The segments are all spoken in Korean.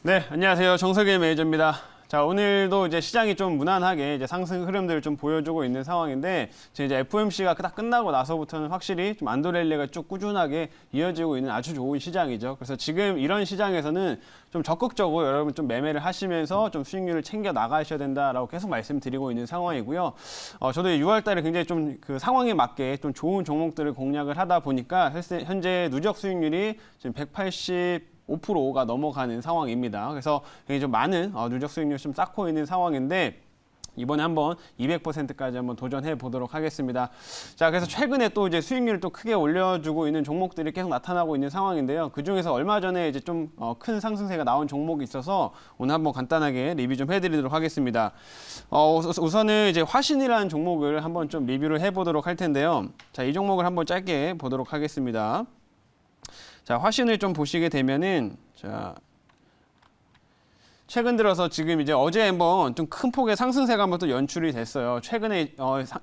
네, 안녕하세요. 정석일 매니저입니다. 자, 오늘도 이제 시장이 좀 무난하게 이제 상승 흐름들을 좀 보여주고 있는 상황인데, 지금 이제 FOMC가 딱 끝나고 나서부터는 확실히 좀 안도랠리가 쭉 꾸준하게 이어지고 있는 아주 좋은 시장이죠. 그래서 지금 이런 시장에서는 좀 적극적으로 여러분 좀 매매를 하시면서 좀 수익률을 챙겨 나가셔야 된다라고 계속 말씀드리고 있는 상황이고요. 저도 6월 달에 굉장히 좀 그 상황에 맞게 좀 좋은 종목들을 공략을 하다 보니까 현재 누적 수익률이 지금 185%가 넘어가는 상황입니다. 그래서 굉장히 좀 많은 누적 수익률 좀 쌓고 있는 상황인데 이번에 한번 200%까지 한번 도전해 보도록 하겠습니다. 자, 그래서 최근에 또 이제 수익률을 또 크게 올려주고 있는 종목들이 계속 나타나고 있는 상황인데요. 그 중에서 얼마 전에 이제 좀 큰 상승세가 나온 종목이 있어서 오늘 한번 간단하게 리뷰 좀 해드리도록 하겠습니다. 우선은 이제 화신이라는 종목을 한번 좀 리뷰를 해보도록 할 텐데요. 자, 이 종목을 한번 짧게 보도록 하겠습니다. 자, 화신을 좀 보시게 되면은, 자, 최근 들어서 지금 이제 어제 한번 좀 큰 폭의 상승세가 한번 또 연출이 됐어요. 최근에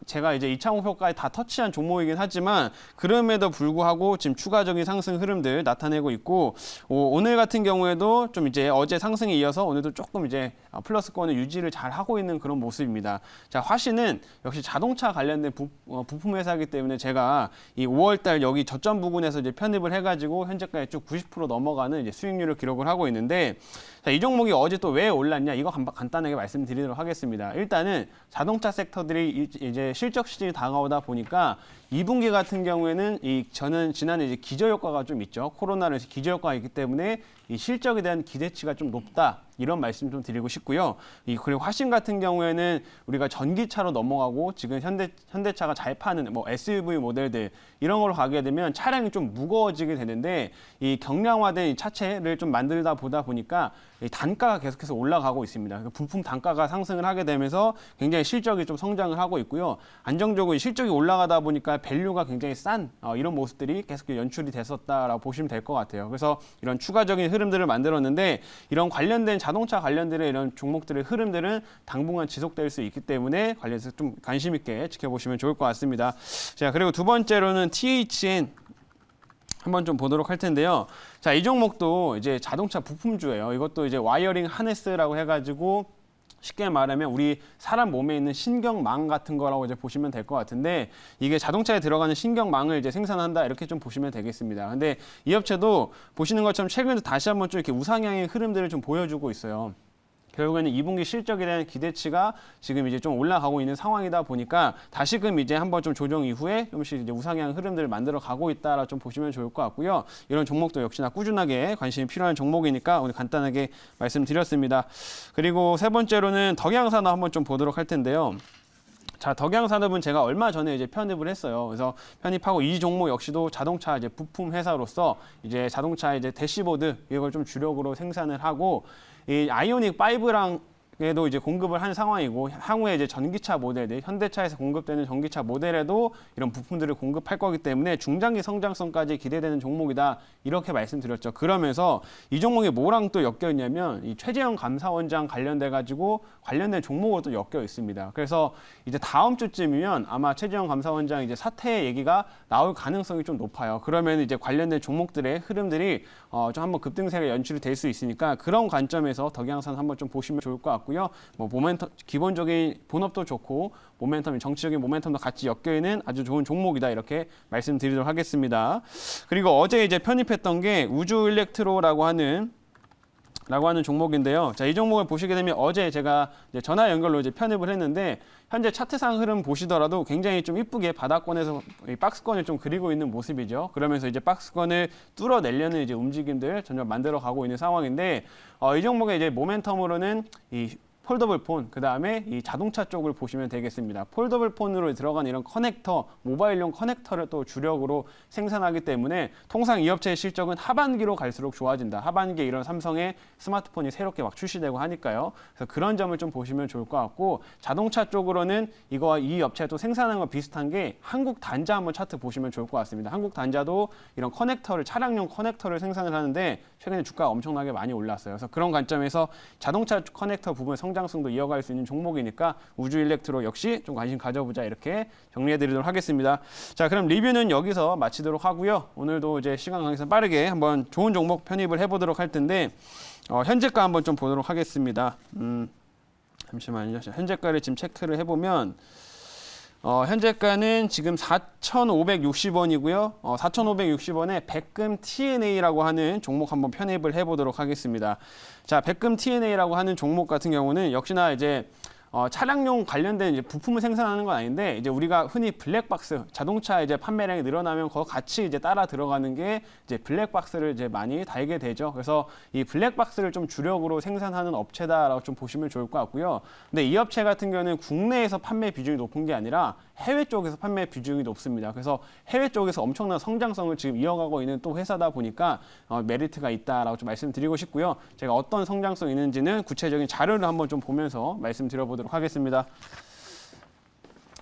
제가 이제 이차 목표까지 다 터치한 종목이긴 하지만 그럼에도 불구하고 지금 추가적인 상승 흐름들 나타내고 있고, 오늘 같은 경우에도 좀 이제 어제 상승에 이어서 오늘도 조금 이제 플러스권을 유지를 잘 하고 있는 그런 모습입니다. 자, 화신은 역시 자동차 관련된 부품 회사이기 때문에 제가 이 5월달 여기 저점 부근에서 이제 편입을 해가지고 현재까지 쭉 90% 넘어가는 이제 수익률을 기록을 하고 있는데, 자, 이 종목이 어제 또 왜 올랐냐, 이거 간단하게 말씀드리도록 하겠습니다. 일단은 자동차 섹터들이 이제 실적 시즌이 다가오다 보니까 2분기 같은 경우에는 저는 지난해 이제 기저효과가 좀 있죠. 코로나로 해서 기저효과가 있기 때문에 이 실적에 대한 기대치가 좀 높다, 이런 말씀 좀 드리고 싶고요. 그리고 화신 같은 경우에는 우리가 전기차로 넘어가고 지금 현대차가 잘 파는 뭐 SUV 모델들 이런 걸로 가게 되면 차량이 좀 무거워지게 되는데, 이 경량화된 이 차체를 좀 만들다 보다 보니까 이 단가가 계속해서 올라가고 있습니다. 부품 단가가 상승을 하게 되면서 굉장히 실적이 좀 성장을 하고 있고요. 안정적으로 실적이 올라가다 보니까 밸류가 굉장히 싼 이런 모습들이 계속 연출이 됐었다라고 보시면 될 것 같아요. 그래서 이런 추가적인 흐름들을 만들었는데, 이런 관련된 자동차 관련들의 이런 종목들의 흐름들은 당분간 지속될 수 있기 때문에 관련해서 좀 관심 있게 지켜보시면 좋을 것 같습니다. 자, 그리고 두 번째로는 THN 한번 좀 보도록 할 텐데요. 자, 이 종목도 이제 자동차 부품주예요. 이것도 이제 와이어링 하네스라고 해가지고 쉽게 말하면 우리 사람 몸에 있는 신경망 같은 거라고 이제 보시면 될 것 같은데, 이게 자동차에 들어가는 신경망을 이제 생산한다, 이렇게 좀 보시면 되겠습니다. 근데 이 업체도 보시는 것처럼 최근에 다시 한번 좀 이렇게 우상향의 흐름들을 좀 보여주고 있어요. 결국에는 2분기 실적에 대한 기대치가 지금 이제 좀 올라가고 있는 상황이다 보니까 다시금 이제 한번 좀 조정 이후에 좀씩 이제 우상향 흐름들을 만들어 가고 있다라 좀 보시면 좋을 것 같고요. 이런 종목도 역시나 꾸준하게 관심이 필요한 종목이니까 오늘 간단하게 말씀드렸습니다. 그리고 세 번째로는 덕양산업 한번 좀 보도록 할 텐데요. 자, 덕양산업은 제가 얼마 전에 이제 편입을 했어요. 그래서 편입하고 이 종목 역시도 자동차 이제 부품 회사로서 이제 자동차 이제 대시보드 이걸 좀 주력으로 생산을 하고, 이 아이오닉 5랑 에도 이제 공급을 한 상황이고, 향후에 이제 전기차 모델들, 현대차에서 공급되는 전기차 모델에도 이런 부품들을 공급할 거기 때문에 중장기 성장성까지 기대되는 종목이다, 이렇게 말씀드렸죠. 그러면서 이 종목이 뭐랑 또 엮여 있냐면 이 최재형 감사원장 관련돼 가지고 관련된 종목으로 또 엮여 있습니다. 그래서 이제 다음 주쯤이면 아마 최재형 감사원장 이제 사퇴 얘기가 나올 가능성이 좀 높아요. 그러면 이제 관련된 종목들의 흐름들이 좀 한번 급등세가 연출이 될 수 있으니까 그런 관점에서 덕양산 한번 좀 보시면 좋을 것 같고요. 뭐 모멘텀, 기본적인 본업도 좋고 모멘텀, 정치적인 모멘텀도 같이 엮여 있는 아주 좋은 종목이다, 이렇게 말씀드리도록 하겠습니다. 그리고 어제 이제 편입했던 게 우주 일렉트로라고 하는 종목인데요. 자, 이 종목을 보시게 되면 어제 제가 이제 전화 연결로 이제 편입을 했는데, 현재 차트상 흐름 보시더라도 굉장히 좀 이쁘게 바닥권에서 이 박스권을 좀 그리고 있는 모습이죠. 그러면서 이제 박스권을 뚫어내려는 이제 움직임들 점점 만들어 가고 있는 상황인데, 이 종목의 이제 모멘텀으로는 이 폴더블 폰, 그 다음에 이 자동차 쪽을 보시면 되겠습니다. 폴더블 폰으로 들어간 이런 커넥터, 모바일용 커넥터를 또 주력으로 생산하기 때문에 통상 이 업체의 실적은 하반기로 갈수록 좋아진다. 하반기에 이런 삼성의 스마트폰이 새롭게 막 출시되고 하니까요. 그래서 그런 점을 좀 보시면 좋을 것 같고, 자동차 쪽으로는 이거와 이 업체가 또 생산하는 거 비슷한 게 한국 단자 한번 차트 보시면 좋을 것 같습니다. 한국 단자도 이런 커넥터를, 차량용 커넥터를 생산을 하는데 최근에 주가가 엄청나게 많이 올랐어요. 그래서 그런 관점에서 자동차 커넥터 부분 성장성도 이어갈 수 있는 종목이니까 우주 일렉트로 역시 좀 관심 가져보자, 이렇게 정리해드리도록 하겠습니다. 자, 그럼 리뷰는 여기서 마치도록 하고요. 오늘도 이제 시간 관계상 빠르게 한번 좋은 종목 편입을 해보도록 할 텐데, 현재가 한번 좀 보도록 하겠습니다. 잠시만요. 현재가를 지금 체크를 해보면 현재가는 지금 4,560원이고요. 4,560원에 백금 TNA라고 하는 종목 한번 편입을 해보도록 하겠습니다. 자, 백금 TNA라고 하는 종목 같은 경우는 역시나 이제 차량용 관련된 이제 부품을 생산하는 건 아닌데 이제 우리가 흔히 블랙박스 자동차 이제 판매량이 늘어나면 그거 같이 이제 따라 들어가는 게 이제 블랙박스를 이제 많이 달게 되죠. 그래서 이 블랙박스를 좀 주력으로 생산하는 업체다라고 좀 보시면 좋을 것 같고요. 근데 이 업체 같은 경우는 국내에서 판매 비중이 높은 게 아니라 해외 쪽에서 판매 비중이 높습니다. 그래서 해외 쪽에서 엄청난 성장성을 지금 이어가고 있는 또 회사다 보니까 메리트가 있다라고 좀 말씀드리고 싶고요. 제가 어떤 성장성이 있는지는 구체적인 자료를 한번 좀 보면서 말씀드려보도록 하겠습니다.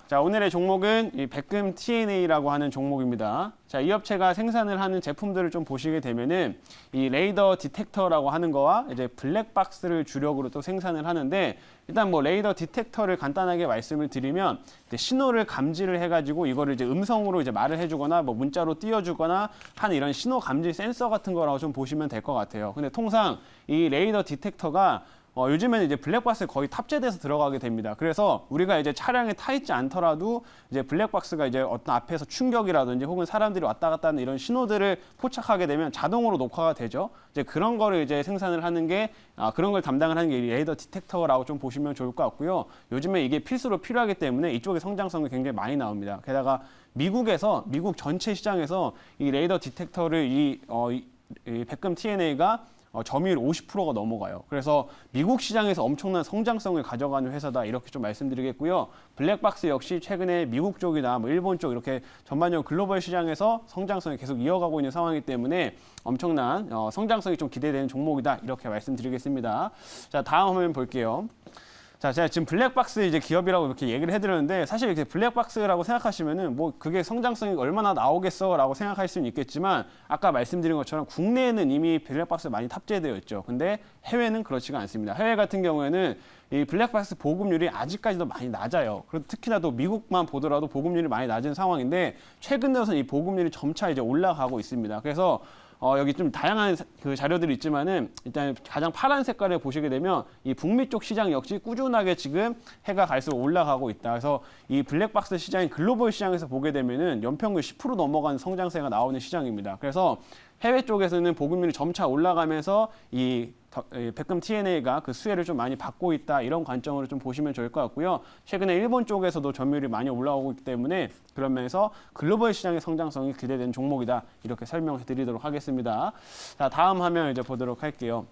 자, 오늘의 종목은 이 백금 TNA라고 하는 종목입니다. 자, 이 업체가 생산을 하는 제품들을 좀 보시게 되면은 이 레이더 디텍터라고 하는 거와 이제 블랙박스를 주력으로 또 생산을 하는데 일단 뭐 레이더 디텍터를 간단하게 말씀을 드리면 이제 신호를 감지를 해가지고 이거를 이제 음성으로 이제 말을 해주거나 뭐 문자로 띄워주거나 하는 이런 신호 감지 센서 같은 거라고 좀 보시면 될 것 같아요. 근데 통상 이 레이더 디텍터가 요즘에는 이제 블랙박스에 거의 탑재돼서 들어가게 됩니다. 그래서 우리가 이제 차량에 타 있지 않더라도 이제 블랙박스가 이제 어떤 앞에서 충격이라든지 혹은 사람들이 왔다 갔다 하는 이런 신호들을 포착하게 되면 자동으로 녹화가 되죠. 이제 그런 거를 이제 생산을 하는 게 그런 걸 담당을 하는 게 레이더 디텍터라고 좀 보시면 좋을 것 같고요. 요즘에 이게 필수로 필요하기 때문에 이쪽의 성장성이 굉장히 많이 나옵니다. 게다가 미국 전체 시장에서 이 레이더 디텍터를 이 백금 TNA가 점유율 50%가 넘어가요. 그래서 미국 시장에서 엄청난 성장성을 가져가는 회사다 이렇게 좀 말씀드리겠고요. 블랙박스 역시 최근에 미국 쪽이나 뭐 일본 쪽 이렇게 전반적으로 글로벌 시장에서 성장성이 계속 이어가고 있는 상황이기 때문에 엄청난 성장성이 좀 기대되는 종목이다 이렇게 말씀드리겠습니다. 자, 다음 화면 볼게요. 자, 제가 지금 블랙박스 이제 기업이라고 이렇게 얘기를 해드렸는데 사실 이렇게 블랙박스라고 생각하시면은 뭐 그게 성장성이 얼마나 나오겠어라고 생각할 수는 있겠지만 아까 말씀드린 것처럼 국내에는 이미 블랙박스 많이 탑재되어 있죠. 근데 해외는 그렇지가 않습니다. 해외 같은 경우에는 이 블랙박스 보급률이 아직까지도 많이 낮아요. 그리고 특히나 또 미국만 보더라도 보급률이 많이 낮은 상황인데 최근 들어서는 이 보급률이 점차 이제 올라가고 있습니다. 그래서 여기 좀 다양한 그 자료들이 있지만은 일단 가장 파란 색깔을 보시게 되면 이 북미 쪽 시장 역시 꾸준하게 지금 해가 갈수록 올라가고 있다. 그래서 이 블랙박스 시장이 글로벌 시장에서 보게 되면은 연평균 10% 넘어가는 성장세가 나오는 시장입니다. 그래서 해외 쪽에서는 보급률이 점차 올라가면서 이 백금 TNA가 그 수혜를 좀 많이 받고 있다 이런 관점으로 좀 보시면 좋을 것 같고요. 최근에 일본 쪽에서도 점유율이 많이 올라오고 있기 때문에 그런 면에서 글로벌 시장의 성장성이 기대되는 종목이다 이렇게 설명해 드리도록 하겠습니다. 자, 다음 화면 이제 보도록 할게요.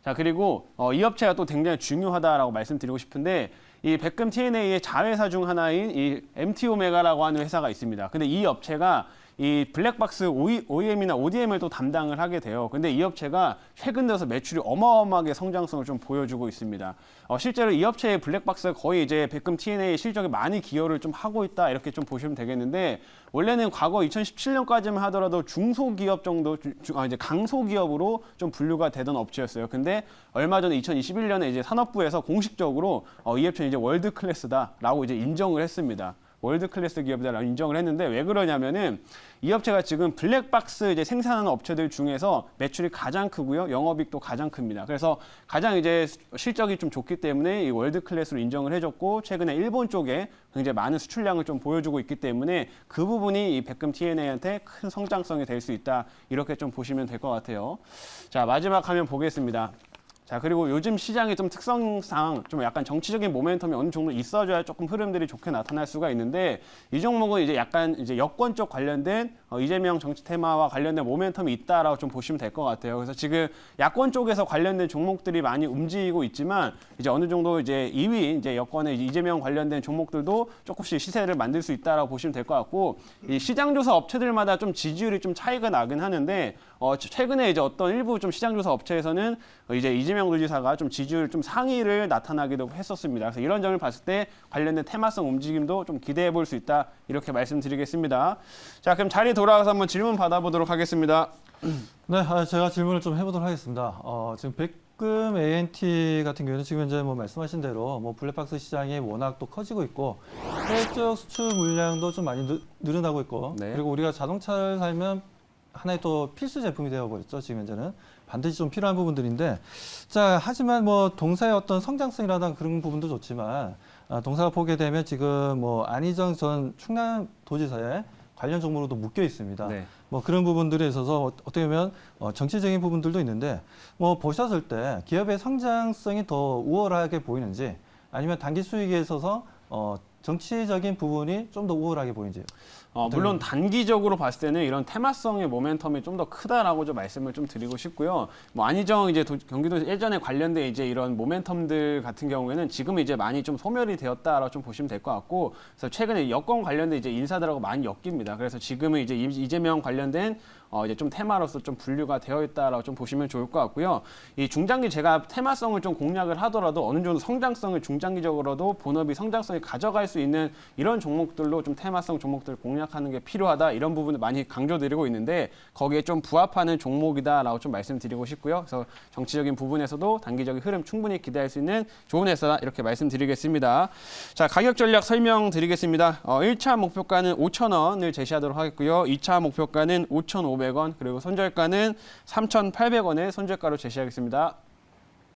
자, 그리고 이 업체가 또 굉장히 중요하다라고 말씀드리고 싶은데 이 백금 TNA의 자회사 중 하나인 이 MT오메가라고 하는 회사가 있습니다. 근데 이 업체가 이 블랙박스 OEM이나 ODM을 또 담당을 하게 돼요. 근데 이 업체가 최근 들어서 매출이 어마어마하게 성장성을 좀 보여주고 있습니다. 실제로 이 업체의 블랙박스가 거의 이제 백금 TNA 실적에 많이 기여를 좀 하고 있다 이렇게 좀 보시면 되겠는데 원래는 과거 2017년까지만 하더라도 중소기업 정도, 이제 강소기업으로 좀 분류가 되던 업체였어요. 근데 얼마 전에 2021년에 이제 산업부에서 공식적으로 이 업체는 이제 월드 클래스다라고 이제 인정을 했습니다. 월드 클래스 기업이다라고 인정을 했는데 왜 그러냐면은 이 업체가 지금 블랙박스 이제 생산하는 업체들 중에서 매출이 가장 크고요. 영업이익도 가장 큽니다. 그래서 가장 이제 실적이 좀 좋기 때문에 이 월드 클래스로 인정을 해줬고 최근에 일본 쪽에 굉장히 많은 수출량을 좀 보여주고 있기 때문에 그 부분이 이 백금 TNA한테 큰 성장성이 될 수 있다. 이렇게 좀 보시면 될 것 같아요. 자, 마지막 화면 보겠습니다. 자, 그리고 요즘 시장의 좀 특성상 좀 약간 정치적인 모멘텀이 어느 정도 있어줘야 조금 흐름들이 좋게 나타날 수가 있는데 이 종목은 이제 약간 이제 여권 쪽 관련된 이재명 정치 테마와 관련된 모멘텀이 있다라고 좀 보시면 될 것 같아요. 그래서 지금 야권 쪽에서 관련된 종목들이 많이 움직이고 있지만 이제 어느 정도 이제 2위 이제 여권의 이재명 관련된 종목들도 조금씩 시세를 만들 수 있다라고 보시면 될 것 같고 이 시장조사 업체들마다 좀 지지율이 좀 차이가 나긴 하는데 최근에 이제 어떤 일부 좀 시장조사 업체에서는 이제 이재명 도지사가 좀 지지율 좀 상위를 나타나기도 했었습니다. 그래서 이런 점을 봤을 때 관련된 테마성 움직임도 좀 기대해 볼 수 있다 이렇게 말씀드리겠습니다. 자, 그럼 자리 돌아가서 한번 질문 받아보도록 하겠습니다. 네, 제가 질문을 좀 해보도록 하겠습니다. 지금 백금 ANT 같은 경우는 지금 현재 뭐 말씀하신 대로 뭐 블랙박스 시장이 워낙 또 커지고 있고 해외 쪽 수출 물량도 좀 많이 늘어나고 있고 네. 그리고 우리가 자동차를 살면 하나의 또 필수 제품이 되어버렸죠. 지금 현재는 반드시 좀 필요한 부분들인데, 자, 하지만 뭐 동사의 어떤 성장성이라든가 그런 부분도 좋지만, 동사가 보게 되면 지금 뭐 안희정 전 충남도지사의 관련 종목으로도 묶여 있습니다. 네. 뭐 그런 부분들에 있어서 어떻게 보면 정치적인 부분들도 있는데, 뭐 보셨을 때 기업의 성장성이 더 우월하게 보이는지, 아니면 단기 수익에 있어서 정치적인 부분이 좀 더 우월하게 보이는지. 물론 단기적으로 봤을 때는 이런 테마성의 모멘텀이 좀 더 크다라고 좀 말씀을 좀 드리고 싶고요. 뭐 안희정 이제 경기도 예전에 관련된 이제 이런 모멘텀들 같은 경우에는 지금 이제 많이 좀 소멸이 되었다라고 좀 보시면 될 것 같고, 그래서 최근에 여권 관련된 이제 인사들하고 많이 엮입니다. 그래서 지금은 이제 이재명 관련된 이제 좀 테마로서 좀 분류가 되어 있다라고 좀 보시면 좋을 것 같고요. 이 중장기 제가 테마성을 좀 공략을 하더라도 어느 정도 성장성을 중장기적으로도 본업이 성장성이 가져갈 수 있는 이런 종목들로 좀 테마성 종목들을 공략하는 게 필요하다, 이런 부분을 많이 강조드리고 있는데 거기에 좀 부합하는 종목이다라고 좀 말씀드리고 싶고요. 그래서 정치적인 부분에서도 단기적인 흐름 충분히 기대할 수 있는 좋은 회사다, 이렇게 말씀드리겠습니다. 자, 가격 전략 설명드리겠습니다. 1차 목표가는 5,000원을 제시하도록 하겠고요. 2차 목표가는 5,500원, 그리고 손절가는 3,800원의 손절가로 제시하겠습니다.